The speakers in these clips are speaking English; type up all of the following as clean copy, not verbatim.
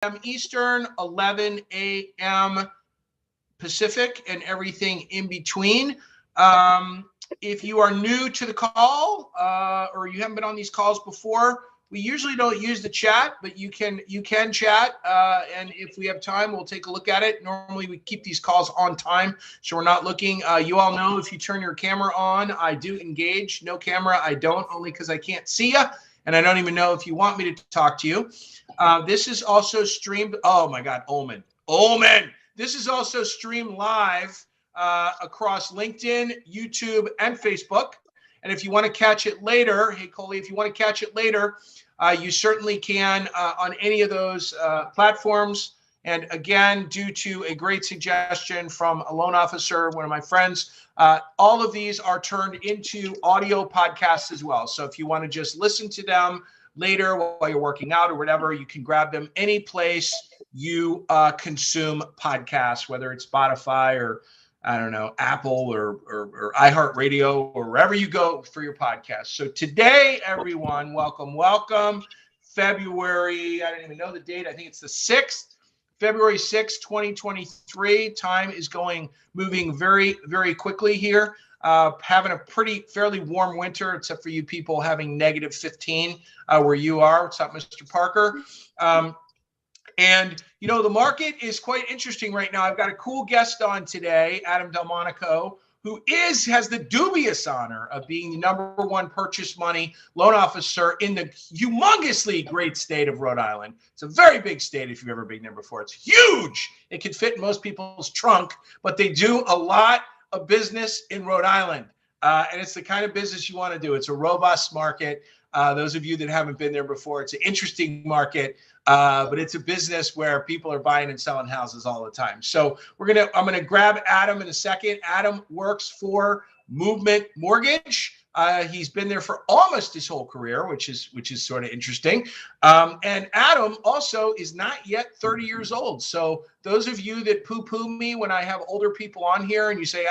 a.m. Eastern, 11 a.m. Pacific, and everything in between. If you are new to the call or you haven't been on these calls before, we usually don't use the chat, but you can chat. And if we have time, we'll take a look at it. Normally, we keep these calls on time, so we're not looking. You all know if you turn your camera on, I do engage. No camera, I don't, only because I can't see you. And I don't even know if you want me to talk to you. This is also streamed. Oh, my God, Omen. This is also streamed live across LinkedIn, YouTube, and Facebook. And if you want to catch it later, hey, Coley, if you want to catch it later, you certainly can on any of those platforms. And again, due to a great suggestion from a loan officer, one of my friends, all of these are turned into audio podcasts as well. So if you want to just listen to them later while you're working out or whatever, you can grab them any place you consume podcasts, whether it's Spotify or I don't know, Apple or iHeartRadio or wherever you go for your podcast. So today, everyone, welcome. February, I don't even know the date. I think it's the 6th, February 6th, 2023. Time is moving very, very quickly here. Having a fairly warm winter, except for you people having negative 15 where you are. What's up, Mr. Parker? And, you know, the market is quite interesting right now. I've got a cool guest on today, Adam Dellemonico, who has the dubious honor of being the #1 purchase money loan officer in the humongously great state of Rhode Island. It's a very big state if you've ever been there before. It's huge. It can fit in most people's trunk, but they do a lot of business in Rhode Island. And it's the kind of business you want to do. It's a robust market. Those of you that haven't been there before, it's an interesting market, but it's a business where people are buying and selling houses all the time. So I'm gonna grab Adam in a second. Adam works for Movement Mortgage. He's been there for almost his whole career, which is sort of interesting. And Adam also is not yet 30 years old. So those of you that poo-poo me when I have older people on here and you say,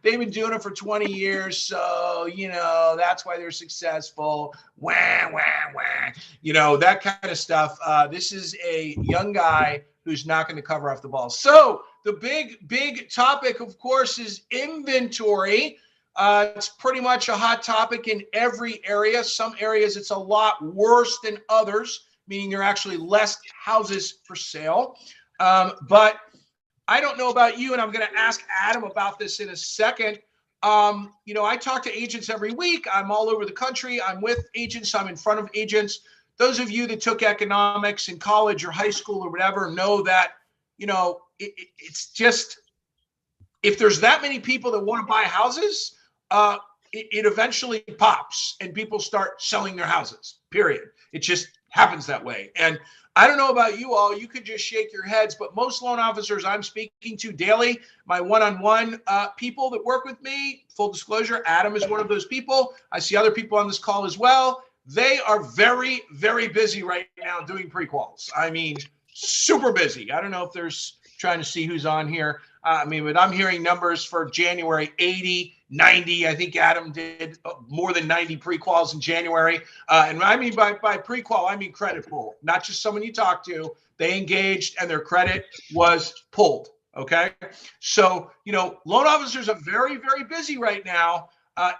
they've been doing it for 20 years, so, you know, that's why they're successful, wah, wah, wah, you know, that kind of stuff. This is a young guy who's not going to cover off the ball. So the big topic, of course, is inventory. It's pretty much a hot topic in every area. Some areas it's a lot worse than others, meaning there are actually less houses for sale. But I don't know about you, and I'm going to ask Adam about this in a second. You know, I talk to agents every week. I'm all over the country. I'm with agents. I'm in front of agents. Those of you that took economics in college or high school or whatever know that, you know, it's just, if there's that many people that want to buy houses, it eventually pops and people start selling their houses, period. It just happens that way. And I don't know about you all, you could just shake your heads, but most loan officers I'm speaking to daily, my one-on-one people that work with me, full disclosure, Adam is one of those people. I see other people on this call as well. They are very, very busy right now doing pre-quals. I mean, super busy. I don't know if there's trying to see who's on here. I mean, but I'm hearing numbers for January, 80, 90. I think Adam did more than 90 pre-quals in January. And I mean by pre-qual, I mean credit pull, not just someone you talk to. They engaged and their credit was pulled, okay? So, you know, loan officers are very, very busy right now.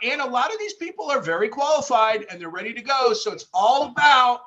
And a lot of these people are very qualified and they're ready to go. So it's all about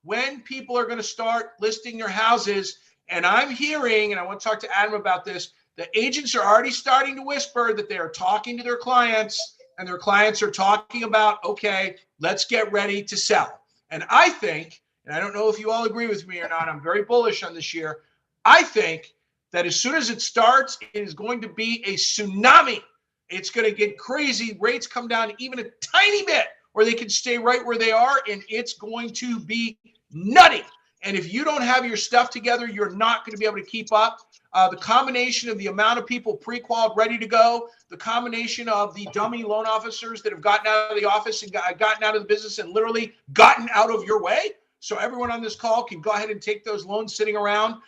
when people are going to start listing their houses. And I'm hearing, and I want to talk to Adam about this, the agents are already starting to whisper that they are talking to their clients and their clients are talking about, okay, let's get ready to sell. And I think, and I don't know if you all agree with me or not, I'm very bullish on this year. I think that as soon as it starts, it is going to be a tsunami. It's going to get crazy. Rates come down even a tiny bit, or they can stay right where they are, and it's going to be nutty. And if you don't have your stuff together, you're not going to be able to keep up. The combination of the amount of people pre-qualified ready to go, the combination of the dummy loan officers that have gotten out of the office and gotten out of the business and literally gotten out of your way. So everyone on this call can go ahead and take those loans sitting around.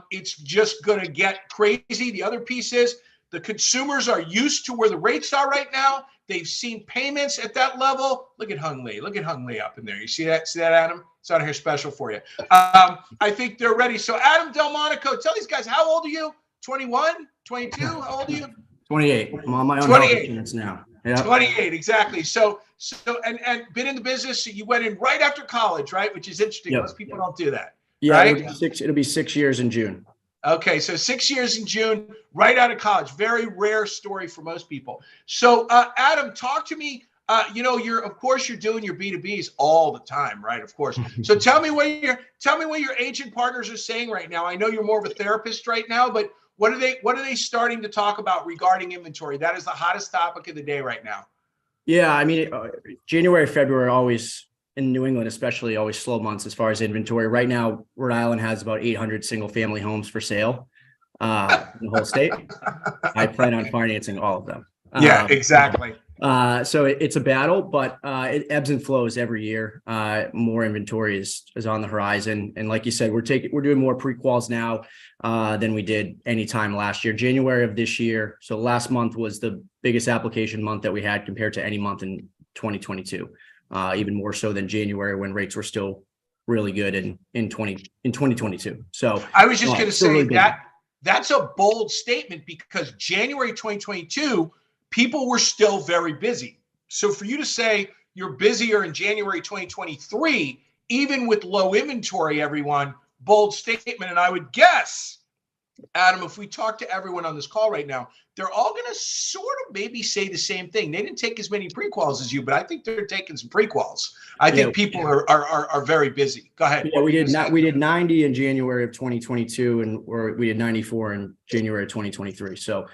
It's just going to get crazy. The other piece is The consumers are used to where the rates are right now. They've seen payments at that level. Look at Hung Lee. Look at Hung Lee up in there. You see that? See that, Adam? It's out here special for you. I think they're ready. So Adam Dellemonico, tell these guys, how old are you? 21, 22? How old are you? 28. I'm on my own health insurance now. Yeah. 28, exactly. So and been in the business. So you went in right after college, right? Which is interesting. Yep. Most people don't do that. Yeah, right? it'll be 6 years in June. Okay, so 6 years in June, right out of college. Very rare story for most people. So Adam, talk to me. Of course you're doing your B2Bs all the time, right? Of course. So tell me what your agent partners are saying right now. I know you're more of a therapist right now, but what are they starting to talk about regarding inventory? That is the hottest topic of the day right now. Yeah, I mean, January, February, always in New England, especially, always slow months as far as inventory. Right now, Rhode Island has about 800 single family homes for sale in the whole state. I plan on financing all of them. Yeah, exactly. So it's a battle, but it ebbs and flows every year. More inventory is on the horizon. And like you said, we're doing more pre-quals now than we did any time last year. January of this year. So last month was the biggest application month that we had compared to any month in 2022. Even more so than January when rates were still really good in 2022. So I was just going to say really that's a bold statement because January 2022, people were still very busy. So for you to say you're busier in January 2023, even with low inventory, everyone, bold statement. And I would guess, Adam, if we talk to everyone on this call right now, they're all going to sort of maybe say the same thing. They didn't take as many pre-quals as you, but I think they're taking some pre-quals. I think people are very busy. Go ahead. Yeah, we did 90 in January of 2022, we did 94 in January of 2023. So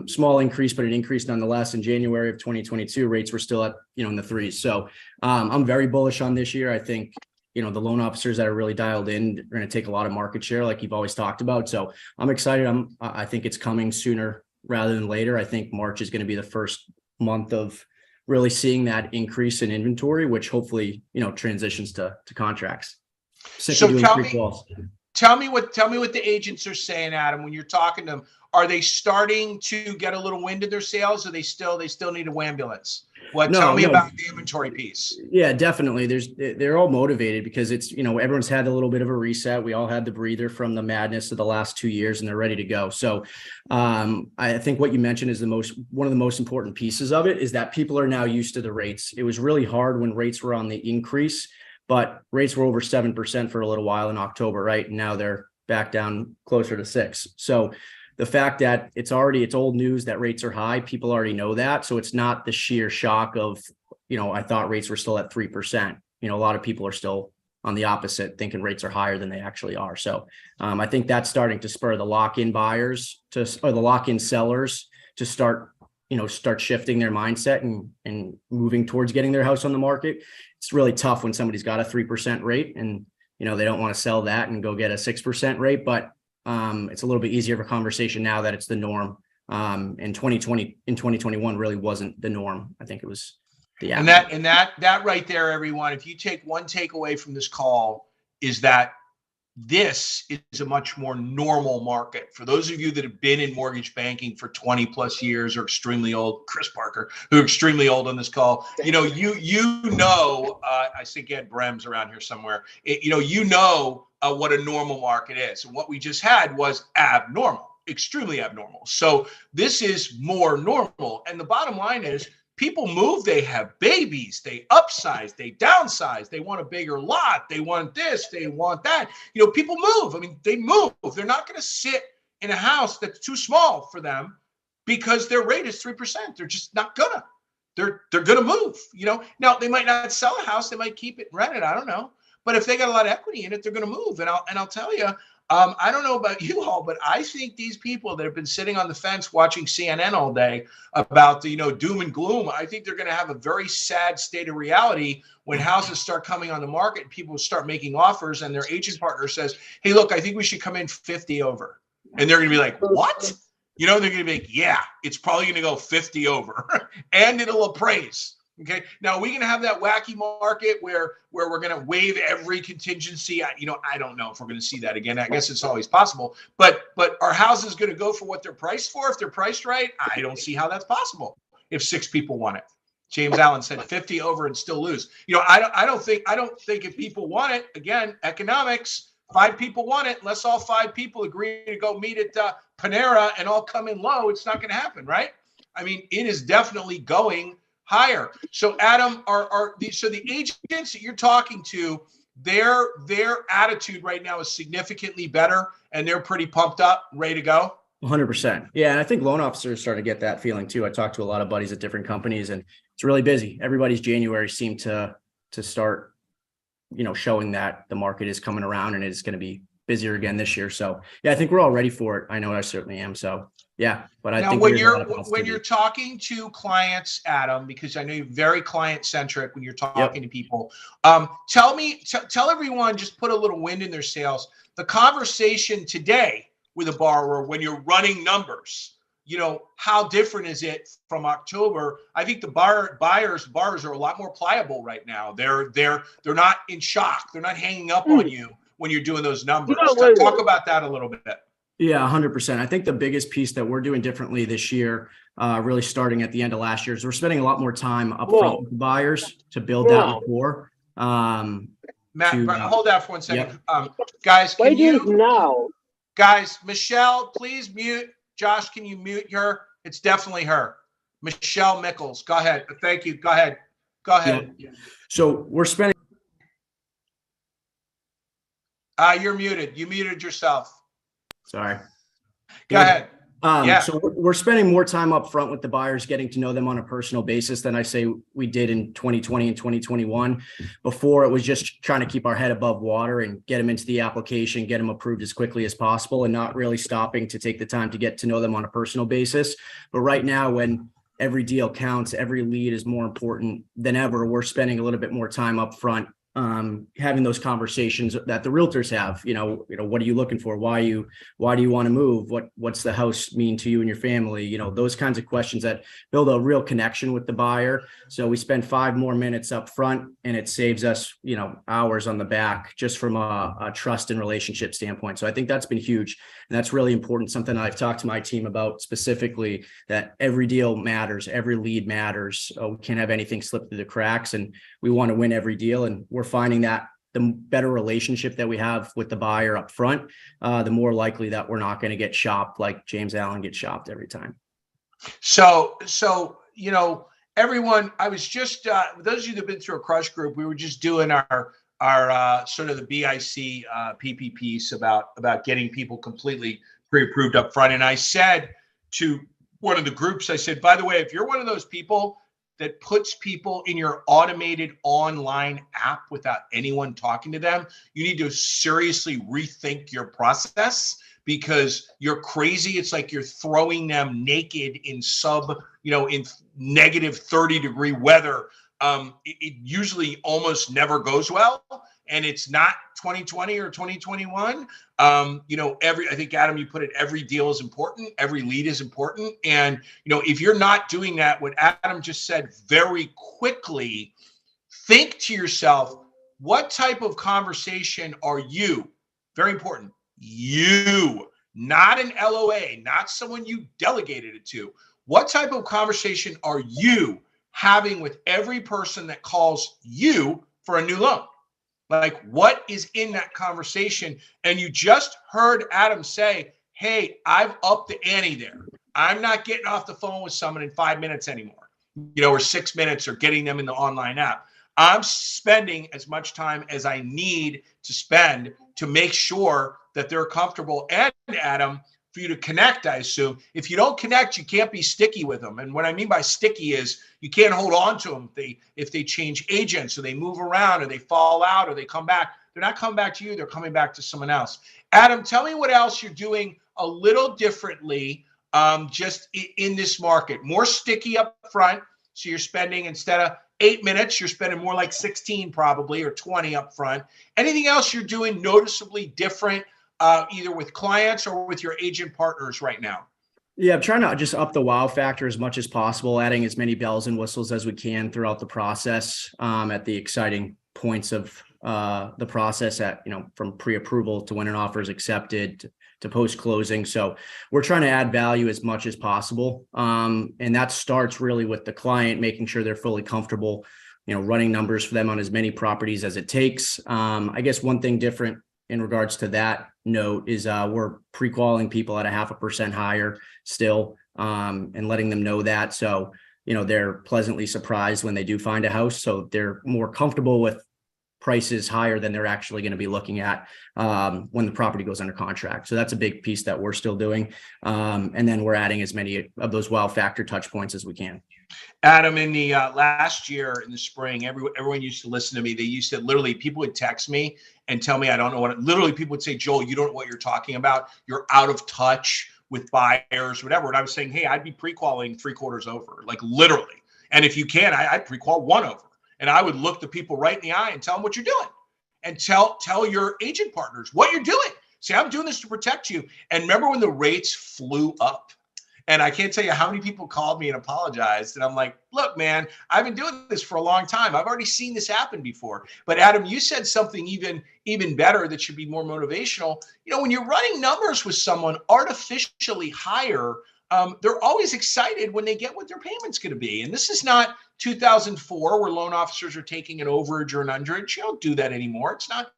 small increase, but an increase nonetheless. In January of 2022, rates were still at in the threes. So I'm very bullish on this year. I think the loan officers that are really dialed in are going to take a lot of market share, like you've always talked about. So I'm excited. I think it's coming sooner rather than later. I think March is going to be the first month of really seeing that increase in inventory, which hopefully, transitions to contracts. So tell me what the agents are saying, Adam, when you're talking to them. Are they starting to get a little wind in their sails, or they still need a ambulance? Tell me about the inventory piece. Yeah, definitely. They're all motivated because it's, everyone's had a little bit of a reset. We all had the breather from the madness of the last 2 years, and they're ready to go. So I think what you mentioned is one of the most important pieces of it is that people are now used to the rates. It was really hard when rates were on the increase, but rates were over 7% for a little while in October, right? And now they're back down closer to 6%. So the fact that it's old news that rates are high, people already know that. So it's not the sheer shock of, I thought rates were still at 3%. A lot of people are still on the opposite, thinking rates are higher than they actually are. So I think that's starting to spur the lock-in buyers or the lock-in sellers to start shifting their mindset and moving towards getting their house on the market. It's really tough when somebody's got a 3% rate and, they don't want to sell that and go get a 6% rate, but it's a little bit easier of a conversation now that it's the norm. In 2021 really wasn't the norm. I think it was the average. And that right there, everyone, if you take one takeaway from this call, is that this is a much more normal market. For those of you that have been in mortgage banking for 20 plus years or extremely old, Chris Parker, who are extremely old on this call, I think Ed Brem's around here somewhere, what a normal market is. And what we just had was abnormal, extremely abnormal. So this is more normal. And the bottom line is people move, they have babies, they upsize, they downsize, they want a bigger lot, they want this, they want that. People move. I mean, they move. They're not going to sit in a house that's too small for them because their rate is 3%. They're just not gonna. They're gonna move. Now they might not sell a house, they might keep it rented. I don't know. But if they got a lot of equity in it, they're going to move. And I'll tell you, I don't know about you all, but I think these people that have been sitting on the fence watching CNN all day about the doom and gloom, I think they're going to have a very sad state of reality when houses start coming on the market and people start making offers and their agent partner says, hey, look, I think we should come in 50 over. And they're going to be like, what? They're going to be like, yeah, it's probably going to go 50 over and it'll appraise. Okay. Now, are we going to have that wacky market where we're going to waive every contingency? I don't know if we're going to see that again. I guess it's always possible. But are houses going to go for what they're priced for? If they're priced right, I don't see how that's possible if 6 people want it. James Allen said 50 over and still lose. I don't think if people want it, again, economics, 5 people want it. Unless all 5 people agree to go meet at Panera and all come in low, it's not going to happen, right? I mean, it is definitely going higher. So Adam, the agents that you're talking to, their attitude right now is significantly better, and they're pretty pumped up, ready to go. 100%. Yeah. And I think loan officers start to get that feeling too. I talked to a lot of buddies at different companies, and it's really busy. Everybody's January seemed to start, showing that the market is coming around and it's going to be busier again this year. So yeah, I think we're all ready for it. I know I certainly am. So yeah, but I think when you're talking to clients, Adam, because I know you're very client centric when you're talking to people, tell everyone, just put a little wind in their sails. The conversation today with a borrower when you're running numbers, how different is it from October? I think the borrowers are a lot more pliable right now. They're not in shock. They're not hanging up on you when you're doing those numbers. Talk about that a little bit. Yeah, 100%. I think the biggest piece that we're doing differently this year, really starting at the end of last year, is we're spending a lot more time up front with the buyers to build that rapport. Matt, hold that for 1 second. Yep. Guys, Michelle, please mute. Josh, can you mute her? It's definitely her. Michelle Mickles. Go ahead. Thank you. Go ahead. Yeah. So we're spending. You're muted. You muted yourself. Sorry. Go ahead. So we're spending more time up front with the buyers, getting to know them on a personal basis than I say we did in 2020 and 2021. Before, it was just trying to keep our head above water and get them into the application, get them approved as quickly as possible, and not really stopping to take the time to get to know them on a personal basis. But right now, when every deal counts, every lead is more important than ever, we're spending a little bit more time up front, having those conversations that the realtors have. What are you looking for? Why do you want to move? What's the house mean to you and your family? Those kinds of questions that build a real connection with the buyer. So we spend 5 more minutes up front, and it saves us, hours on the back, just from a trust and relationship standpoint. So I think that's been huge, and that's really important. Something I've talked to my team about specifically, that every deal matters, every lead matters. We can't have anything slip through the cracks, and we want to win every deal. And we're finding that the better relationship that we have with the buyer up front, the more likely that we're not going to get shopped like James Allen gets shopped every time. So everyone, I was just those of you that have been through a crush group, we were just doing our sort of the BIC PP piece about getting people completely pre-approved up front. And I said to one of the groups, I said, by the way, if you're one of those people that puts people in your automated online app without anyone talking to them, you need to seriously rethink your process, because you're crazy. It's like you're throwing them naked in in negative 30-degree weather. It usually almost never goes well, and it's not 2020 or 2021. I think, Adam, you put it, every deal is important. Every lead is important. And, if you're not doing that, what Adam just said very quickly, think to yourself, what type of conversation are you? Very important. You, not an LOA, not someone you delegated it to. What type of conversation are you having with every person that calls you for a new loan? Like, what is in that conversation? And you just heard Adam say, hey, I've upped the ante there. I'm not getting off the phone with someone in 5 minutes anymore, or 6 minutes, or getting them in the online app. I'm spending as much time as I need to spend to make sure that they're comfortable. And Adam, for you to connect, I assume. If you don't connect, you can't be sticky with them. And what I mean by sticky is you can't hold on to them if they change agents, or they move around, or they fall out, or they come back. They're not coming back to you. They're coming back to someone else. Adam, tell me what else you're doing a little differently just in this market. More sticky up front. So you're spending, instead of 8 minutes, you're spending more like 16 probably, or 20 up front. Anything else you're doing noticeably different, either with clients or with your agent partners right now? Yeah, I'm trying to just up the wow factor as much as possible, adding as many bells and whistles as we can throughout the process, at the exciting points of the process at, from pre-approval to when an offer is accepted to post-closing. So we're trying to add value as much as possible. And that starts really with the client, making sure they're fully comfortable, running numbers for them on as many properties as it takes. I guess one thing different in regards to that note is we're pre-qualifying people at a 0.5% higher still, and letting them know that. So, they're pleasantly surprised when they do find a house. So they're more comfortable with prices higher than they're actually going to be looking at when the property goes under contract. So that's a big piece that we're still doing. And then we're adding as many of those wow factor touch points as we can. Adam, in the last year in the spring, everyone used to listen to me. They used to literally, people would text me and tell me, I don't know what, literally people would say, Joel, you don't know what you're talking about. You're out of touch with buyers, whatever. And I was saying, hey, I'd be pre-qualifying 3/4 over, like literally. And if you can, I'd pre-qual 1 over. And I would look the people right in the eye and tell them what you're doing, and tell your agent partners what you're doing. Say, I'm doing this to protect you. And remember when the rates flew up? And I can't tell you how many people called me and apologized. And I'm like, look, man, I've been doing this for a long time. I've already seen this happen before. But Adam, you said something even better that should be more motivational. When you're running numbers with someone artificially higher, they're always excited when they get what their payment's going to be. And this is not 2004 where loan officers are taking an overage or an underage. You don't do that anymore. It's not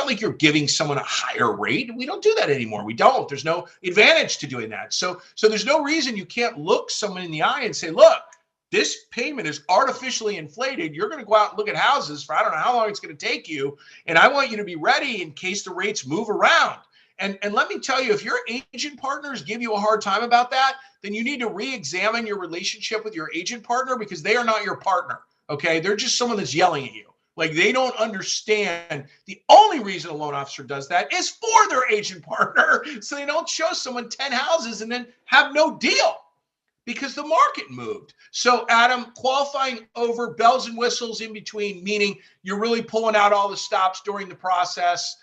like you're giving someone a higher rate. We don't do that anymore. We don't. There's no advantage to doing that. So there's no reason you can't look someone in the eye and say, look, this payment is artificially inflated. You're going to go out and look at houses for I don't know how long it's going to take you. And I want you to be ready in case the rates move around. And let me tell you, if your agent partners give you a hard time about that, then you need to re-examine your relationship with your agent partner, because they are not your partner. Okay. They're just someone that's yelling at you. Like, they don't understand the only reason a loan officer does that is for their agent partner. So they don't show someone 10 houses and then have no deal because the market moved. So Adam, qualifying over, bells and whistles in between, meaning you're really pulling out all the stops during the process,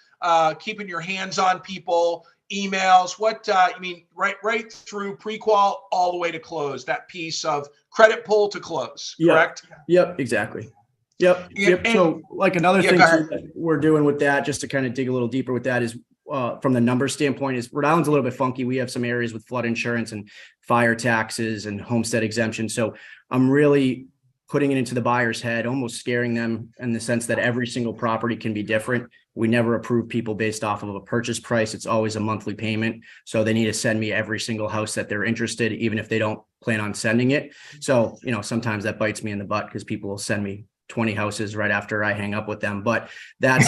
keeping your hands on people, emails, right through pre-qual all the way to close, that piece of credit pull to close, correct? Yep, exactly. Yep. So like another thing that we're doing with that, just to kind of dig a little deeper with that, is from the numbers standpoint, is Rhode Island's a little bit funky. We have some areas with flood insurance and fire taxes and homestead exemption. So I'm really putting it into the buyer's head, almost scaring them in the sense that every single property can be different. We never approve people based off of a purchase price. It's always a monthly payment. So they need to send me every single house that they're interested, even if they don't plan on sending it. So, sometimes that bites me in the butt because people will send me 20 houses right after I hang up with them. But that's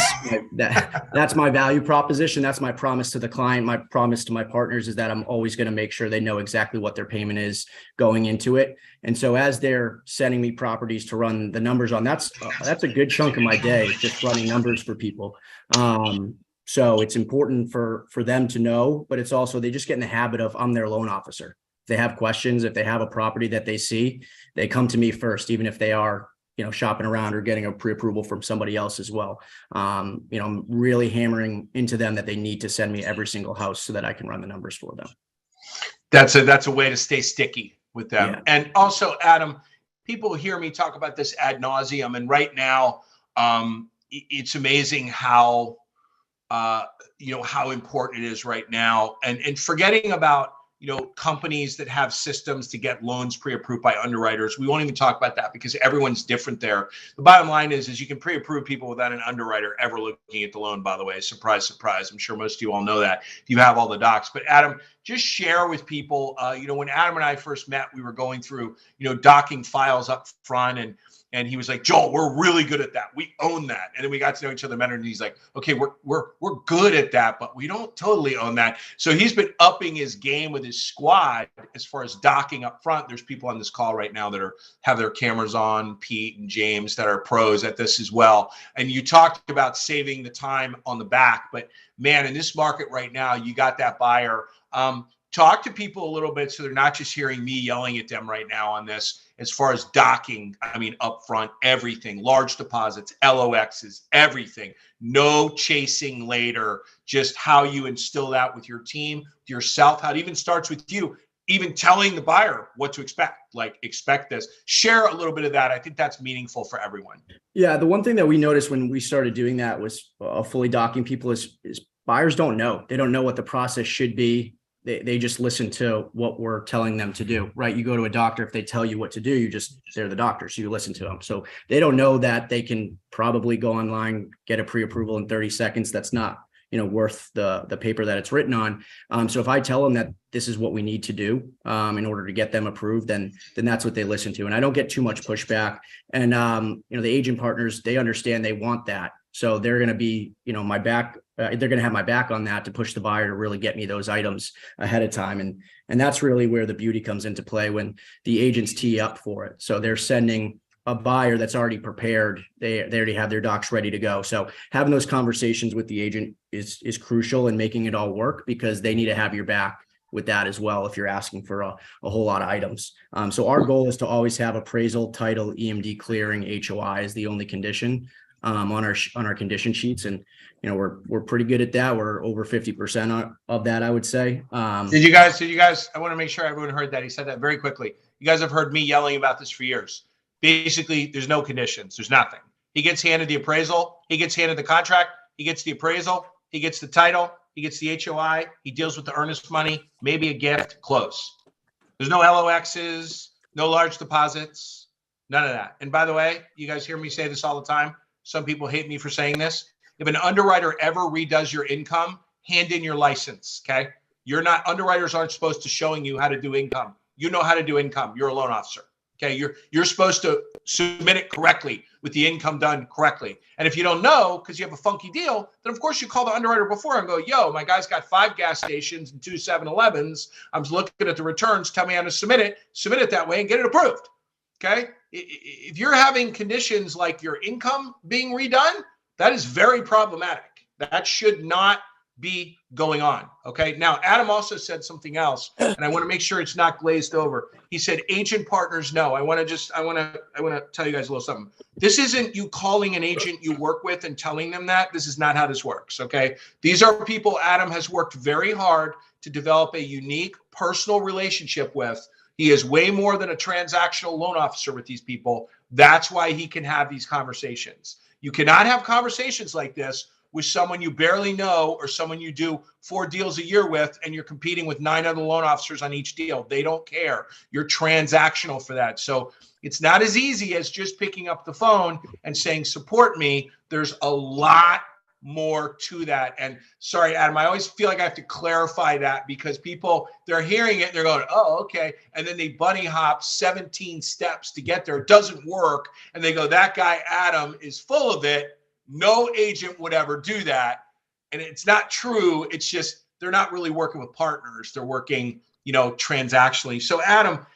that's my value proposition. That's my promise to the client. My promise to my partners is that I'm always going to make sure they know exactly what their payment is going into it. And so as they're sending me properties to run the numbers on, that's a good chunk of my day, just running numbers for people. So it's important for them to know, but it's also, they just get in the habit of, I'm their loan officer. If they have questions, if they have a property that they see, they come to me first, even if they are shopping around or getting a pre-approval from somebody else as well. I'm really hammering into them that they need to send me every single house so that I can run the numbers for them. That's a way to stay sticky with them. Yeah. And also, Adam, people hear me talk about this ad nauseum, and right now, it's amazing how how important it is right now, and forgetting about companies that have systems to get loans pre-approved by underwriters. We won't even talk about that because everyone's different there. The bottom line is you can pre-approve people without an underwriter ever looking at the loan, by the way. Surprise, surprise. I'm sure most of you all know that if you have all the docs. But Adam, just share with people, when Adam and I first met, we were going through, docking files up front, and he was like, Joel, we're really good at that. We own that. And then we got to know each other better. And he's like, okay, we're good at that, but we don't totally own that. So he's been upping his game with his squad as far as docking up front. There's people on this call right now that have their cameras on, Pete and James, that are pros at this as well. And you talked about saving the time on the back, but man, in this market right now, you got that buyer. Talk to people a little bit so they're not just hearing me yelling at them right now on this. As far as docking, upfront, everything, large deposits, LOXs, everything, no chasing later, just how you instill that with your team, yourself, how it even starts with you. even telling the buyer what to expect, like expect this. Share a little bit of that. I think that's meaningful for everyone. Yeah, the one thing that we noticed when we started doing that was fully docking people is buyers don't know. They don't know what the process should be. They just listen to what we're telling them to do, right? You go to a doctor, if they tell you what to do, they're the doctor, so you listen to them. So they don't know that they can probably go online, get a pre-approval in 30 seconds. That's not, worth the paper that it's written on. So if I tell them that this is what we need to do in order to get them approved, then that's what they listen to. And I don't get too much pushback. And, the agent partners, they understand, they want that. So they're going to be, my back, they're going to have my back on that to push the buyer to really get me those items ahead of time. And that's really where the beauty comes into play, when the agents tee up for it. So they're sending a buyer that's already prepared. They already have their docs ready to go. So having those conversations with the agent is crucial in making it all work, because they need to have your back with that as well if you're asking for a whole lot of items. So our goal is to always have appraisal, title, EMD clearing, HOI is the only condition on our condition sheets. And we're pretty good at that. We're over 50% of that, I would say. Did you guys, I want to make sure everyone heard that. He said that very quickly. You guys have heard me yelling about this for years. Basically, there's no conditions. There's nothing. He gets handed the appraisal. He gets handed the contract. He gets the appraisal. He gets the title. He gets the HOI. He deals with the earnest money, maybe a gift, close. There's no LOXs, no large deposits, none of that. And by the way, you guys hear me say this all the time. Some people hate me for saying this. If an underwriter ever redoes your income, hand in your license, okay? Underwriters aren't supposed to showing you how to do income. You know how to do income. You're a loan officer. Okay, you're supposed to submit it correctly with the income done correctly. And if you don't know, because you have a funky deal, then of course you call the underwriter before and go, yo, my guy's got 5 gas stations and 2 7-Elevens. I'm looking at the returns. Tell me how to submit it that way and get it approved. Okay. If you're having conditions like your income being redone, that is very problematic. That should not be going on. Okay. Now, Adam also said something else, and I want to make sure it's not glazed over. He said, agent partners, no. I want to tell you guys a little something. This isn't you calling an agent you work with and telling them that. This is not how this works. Okay. These are people Adam has worked very hard to develop a unique personal relationship with. He is way more than a transactional loan officer with these people. That's why he can have these conversations. You cannot have conversations like this with someone you barely know or someone you do 4 deals a year with, and you're competing with 9 other loan officers on each deal. They don't care. You're transactional for that. So it's not as easy as just picking up the phone and saying, support me. There's a lot more to that. And sorry, Adam, I always feel like I have to clarify that, because people, they're hearing it, they're going, oh, okay. And then they bunny hop 17 steps to get there. It doesn't work. And they go, that guy, Adam, is full of it. No agent would ever do that. And it's not true. It's just, they're not really working with partners. They're working, transactionally. So Adam,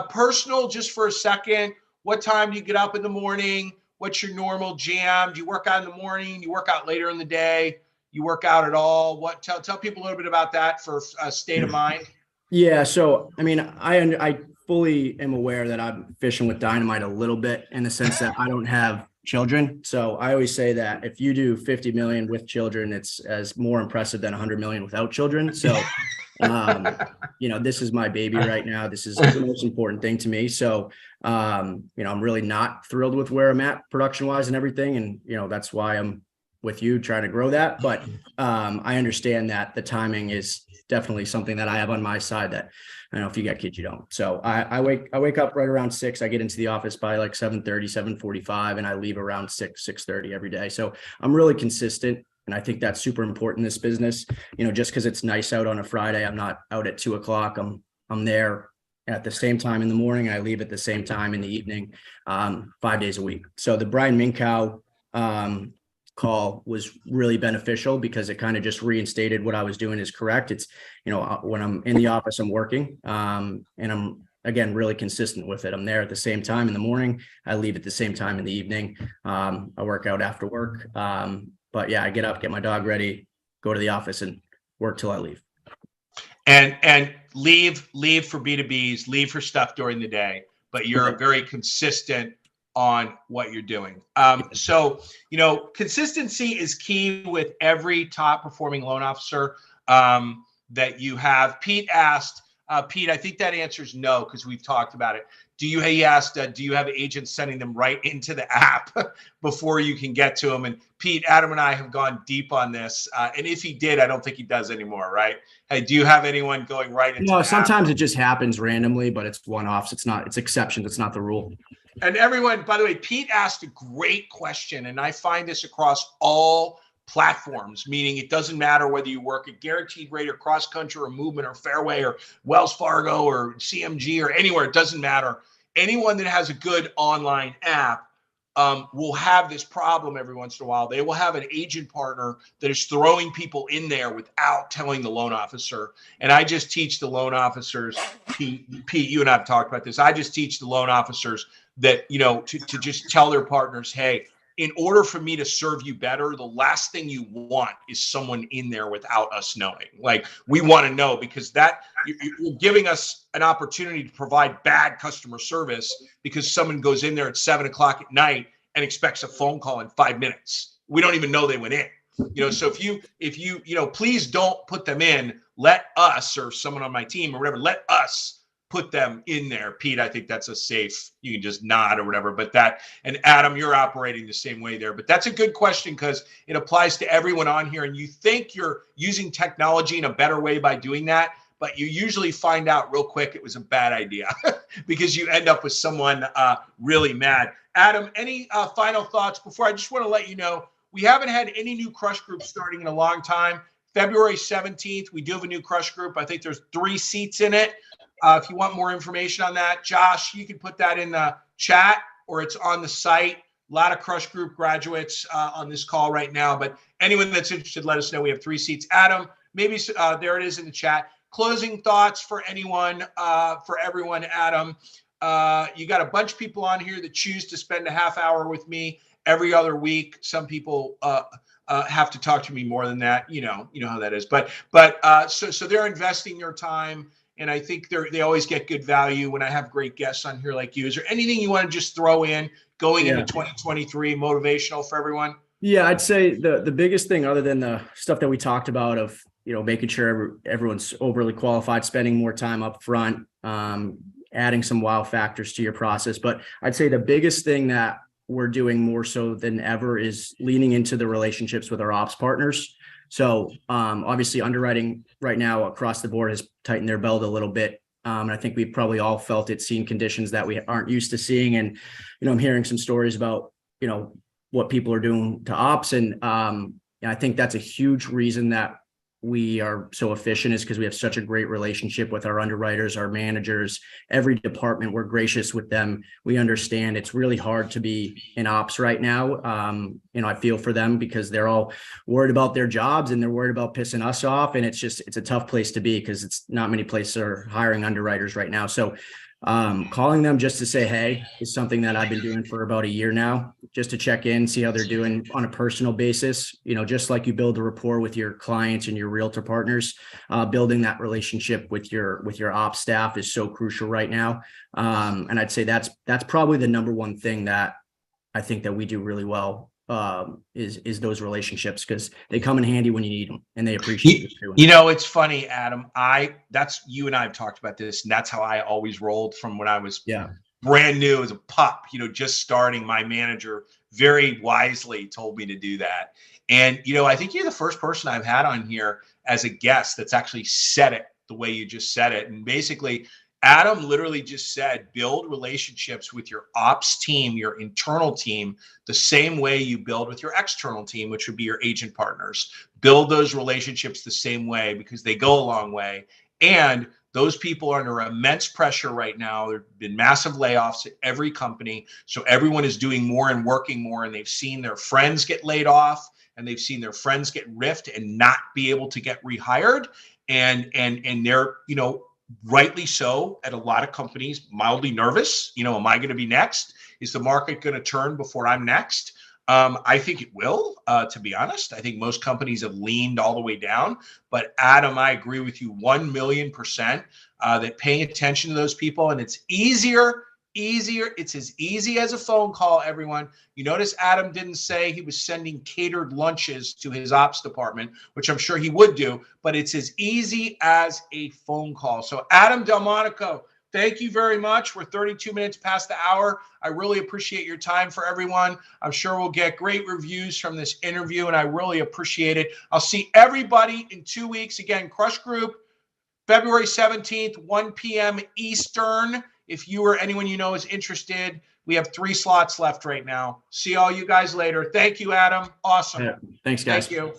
personal, just for a second, what time do you get up in the morning? What's your normal jam? Do you work out in the morning? You work out later in the day? You work out at all? Tell people a little bit about that for a state of mind. Yeah. So, I fully am aware that I'm fishing with dynamite a little bit, in the sense that I don't have children. So I always say that if you do 50 million with children, it's as more impressive than 100 million without children. So, this is my baby right now. This is the most important thing to me. So, I'm really not thrilled with where I'm at production wise and everything. And, that's why I'm with you trying to grow that. But, I understand that the timing is definitely something that I have on my side, that if you got kids, you don't. So I wake up right around 6. I get into the office by like 7:30, 7:45, and I leave around 6:30 every day. So I'm really consistent. And I think that's super important in this business. Just because it's nice out on a Friday, I'm not out at 2 o'clock. I'm there at the same time in the morning. I leave at the same time in the evening, 5 days a week. So the Brian Minkow call was really beneficial, because it kind of just reinstated what I was doing is correct. It's, when I'm in the office, I'm working, and I'm, again, really consistent with it. I'm there at the same time in the morning. I leave at the same time in the evening. I work out after work. But yeah, I get up, get my dog ready, go to the office, and work till I leave. And leave for B2Bs, leave for stuff during the day, but you're very consistent on what you're doing. So, consistency is key with every top performing loan officer that you have. Pete asked, Pete, I think that answer is no, because we've talked about it. He asked, do you have agents sending them right into the app before you can get to them? And Pete, Adam and I have gone deep on this. And if he did, I don't think he does anymore, right? Hey, do you have anyone going right into the sometimes app? it just happens randomly, but it's one-offs. It's exceptions. It's not the rule. And everyone, by the way, Pete asked a great question, and I find this across all platforms, meaning it doesn't matter whether you work at Guaranteed Rate or Cross Country or Movement or Fairway or Wells Fargo or CMG or anywhere. It doesn't matter. Anyone that has a good online app will have this problem every once in a while. They will have an agent partner that is throwing people in there without telling the loan officer. And I just teach the loan officers, Pete, you and I have talked about this. I just teach the loan officers that, to just tell their partners, hey, in order for me to serve you better, the last thing you want is someone in there without us knowing. Like, we want to know, because that you're giving us an opportunity to provide bad customer service because someone goes in there at 7 o'clock at night and expects a phone call in 5 minutes. We don't even know they went in. So if you please don't put them in. Let us, or someone on my team or whatever, let us put them in there. Pete, I think that's a safe, you can just nod or whatever, and Adam, you're operating the same way there. But that's a good question, because it applies to everyone on here. And you think you're using technology in a better way by doing that, but you usually find out real quick it was a bad idea because you end up with someone really mad. Adam, any final thoughts before? I just want to let you know, we haven't had any new crush groups starting in a long time. February 17th, we do have a new crush group. I think there's 3 seats in it. If you want more information on that, Josh, you can put that in the chat, or it's on the site. A lot of Crush Group graduates on this call right now, but anyone that's interested, let us know. We have 3 seats. Adam, maybe there it is in the chat. Closing thoughts for anyone, for everyone, Adam. You got a bunch of people on here that choose to spend a half hour with me every other week. Some people have to talk to me more than that. You know how that is. But so they're investing their time. And I think they always get good value when I have great guests on here like you. Is there anything you want to just throw in going into 2023 motivational for everyone? Yeah, I'd say the biggest thing, other than the stuff that we talked about of, making sure everyone's overly qualified, spending more time up front, adding some wow factors to your process. But I'd say the biggest thing that we're doing more so than ever is leaning into the relationships with our ops partners. So obviously underwriting right now across the board has tightened their belt a little bit. And I think we've probably all felt it, seen conditions that we aren't used to seeing. And, I'm hearing some stories about, what people are doing to ops. And I think that's a huge reason that we are so efficient, is because we have such a great relationship with our underwriters, our managers, every department. We're gracious with them. We understand it's really hard to be in ops right now. I feel for them because they're all worried about their jobs and they're worried about pissing us off. And it's a tough place to be, because it's not many places are hiring underwriters right now. So calling them just to say hey is something that I've been doing for about a year now, just to check in, see how they're doing on a personal basis. Just like you build a rapport with your clients and your realtor partners, building that relationship with your ops staff is so crucial right now. And I'd say that's probably the number one thing that I think that we do really well, is those relationships, because they come in handy when you need them and they appreciate it too. It's funny, Adam. That's you and I have talked about this, and that's how I always rolled from when I was brand new as a pup, just starting. My manager very wisely told me to do that. And, I think you're the first person I've had on here as a guest that's actually said it the way you just said it. And basically, Adam literally just said, build relationships with your ops team, your internal team, the same way you build with your external team, which would be your agent partners. Build those relationships the same way, because they go a long way. And those people are under immense pressure right now. There have been massive layoffs at every company. So everyone is doing more and working more, and they've seen their friends get laid off, and they've seen their friends get riffed and not be able to get rehired. And they're, rightly so, at a lot of companies, mildly nervous. Am I going to be next? Is the market going to turn before I'm next? I think it will, to be honest. I think most companies have leaned all the way down. But Adam, I agree with you 1,000,000% that paying attention to those people, and it's easier easier. It's as easy as a phone call, everyone. You notice Adam didn't say he was sending catered lunches to his ops department, which I'm sure he would do, but it's as easy as a phone call. So Adam Dellemonico, thank you very much. We're 32 minutes past the hour. I really appreciate your time for everyone. I'm sure we'll get great reviews from this interview, and I really appreciate it. I'll see everybody in 2 weeks. Again, Crush Group, February 17th, 1 p.m. Eastern. If you or anyone you know is interested, we have 3 slots left right now. See all you guys later. Thank you, Adam. Awesome. Yeah. Thanks, guys. Thank you.